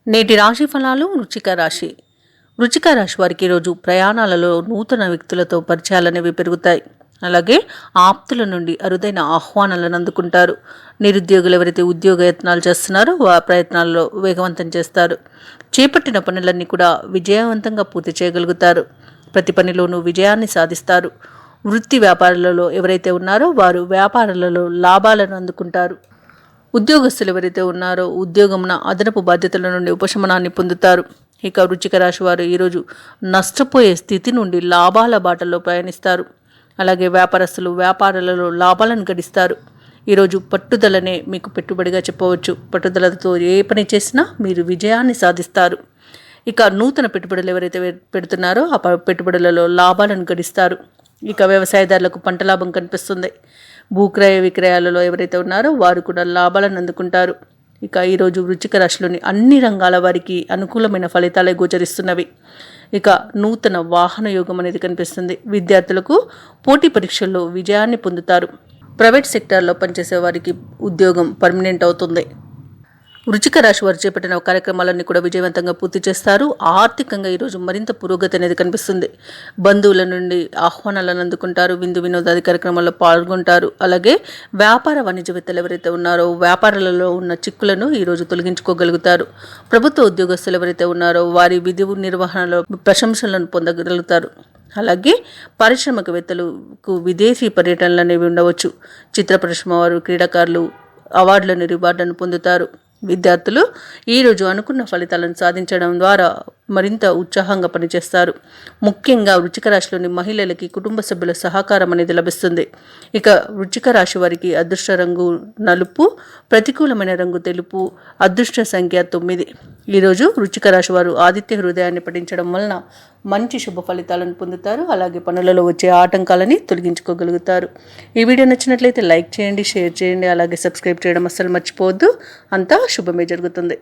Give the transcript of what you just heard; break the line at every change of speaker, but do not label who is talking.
నేటి రాశి ఫలాలు. వృశ్చిక రాశి వారికి ఈరోజు ప్రయాణాలలో నూతన వ్యక్తులతో పరిచయాలు అనేవి పెరుగుతాయి. అలాగే ఆప్తుల నుండి అరుదైన ఆహ్వానాలను అందుకుంటారు. నిరుద్యోగులు ఎవరైతే ఉద్యోగ యత్నాలు చేస్తున్నారో ఆ ప్రయత్నాల్లో వేగవంతం చేస్తారు. చేపట్టిన పనులన్నీ కూడా విజయవంతంగా పూర్తి చేయగలుగుతారు. ప్రతి పనిలోనూ విజయాన్ని సాధిస్తారు. వృత్తి వ్యాపారాలలో ఎవరైతే ఉన్నారో వారు వ్యాపారాలలో లాభాలను అందుకుంటారు. ఉద్యోగస్తులు ఎవరైతే ఉన్నారో ఉద్యోగమున అదనపు బాధ్యతల నుండి ఉపశమనాన్ని పొందుతారు. ఇక వృశ్చిక రాశి వారు ఈరోజు నష్టపోయే స్థితి నుండి లాభాల బాటలో ప్రయాణిస్తారు. అలాగే వ్యాపారస్తులు వ్యాపారాలలో లాభాలను గడిస్తారు. ఈరోజు పట్టుదలనే మీకు పెట్టుబడిగా చెప్పవచ్చు. పట్టుదలతో ఏ పని చేసినా మీరు విజయాన్ని సాధిస్తారు. ఇక నూతన పెట్టుబడులు ఎవరైతే పెడుతున్నారో ఆ పెట్టుబడులలో లాభాలను గడిస్తారు. ఇక వ్యవసాయదారులకు పంట లాభం కనిపిస్తుంది. భూక్రయ విక్రయాలలో ఎవరైతే ఉన్నారో వారు కూడా లాభాలను అందుకుంటారు. ఇక ఈరోజు వృశ్చిక రాశిలోని అన్ని రంగాల వారికి అనుకూలమైన ఫలితాలే గోచరిస్తున్నవి. ఇక నూతన వాహన యోగం అనేది కనిపిస్తుంది. విద్యార్థులకు పోటీ పరీక్షల్లో విజయాన్ని పొందుతారు. ప్రైవేట్ సెక్టార్లో పనిచేసే వారికి ఉద్యోగం పర్మనెంట్ అవుతుంది. వృశ్చిక రాశి వారు చేపట్టిన కార్యక్రమాలన్నీ కూడా విజయవంతంగా పూర్తి చేస్తారు. ఆర్థికంగా ఈరోజు మరింత పురోగతి అనేది కనిపిస్తుంది. బంధువుల నుండి ఆహ్వానాలను అందుకుంటారు. విందు వినోదాది కార్యక్రమాల్లో పాల్గొంటారు. అలాగే వ్యాపార వాణిజ్యవేత్తలు ఎవరైతే ఉన్నారో వ్యాపారాలలో ఉన్న చిక్కులను ఈరోజు తొలగించుకోగలుగుతారు. ప్రభుత్వ ఉద్యోగస్తులు ఎవరైతే ఉన్నారో వారి విధి నిర్వహణలో ప్రశంసలను పొందగలుగుతారు. అలాగే పారిశ్రామికవేత్తలకు విదేశీ పర్యటనలు అనేవి ఉండవచ్చు. చిత్ర పరిశ్రమ వారు క్రీడాకారులు అవార్డులను రివార్డులను పొందుతారు. విద్యార్థులు ఈరోజు అనుకున్న ఫలితాలను సాధించడం ద్వారా మరింత ఉత్సాహంగా పనిచేస్తారు. ముఖ్యంగా వృశ్చిక రాశిలోని మహిళలకి కుటుంబ సభ్యుల సహకారం అనేది లభిస్తుంది. ఇక వృశ్చిక రాశి వారికి అదృష్ట రంగు నలుపు, ప్రతికూలమైన రంగు తెలుపు, అదృష్ట సంఖ్య 9. ఈరోజు వృశ్చిక రాశి వారు ఆదిత్య హృదయాన్ని పఠించడం వలన మంచి శుభ ఫలితాలను పొందుతారు. అలాగే పనులలో వచ్చే ఆటంకాలని తొలగించుకోగలుగుతారు. ఈ వీడియో నచ్చినట్లయితే లైక్ చేయండి, షేర్ చేయండి, అలాగే సబ్స్క్రైబ్ చేయడం అస్సలు మర్చిపోవద్దు. అంతా శుభమే జరుగుతుంది.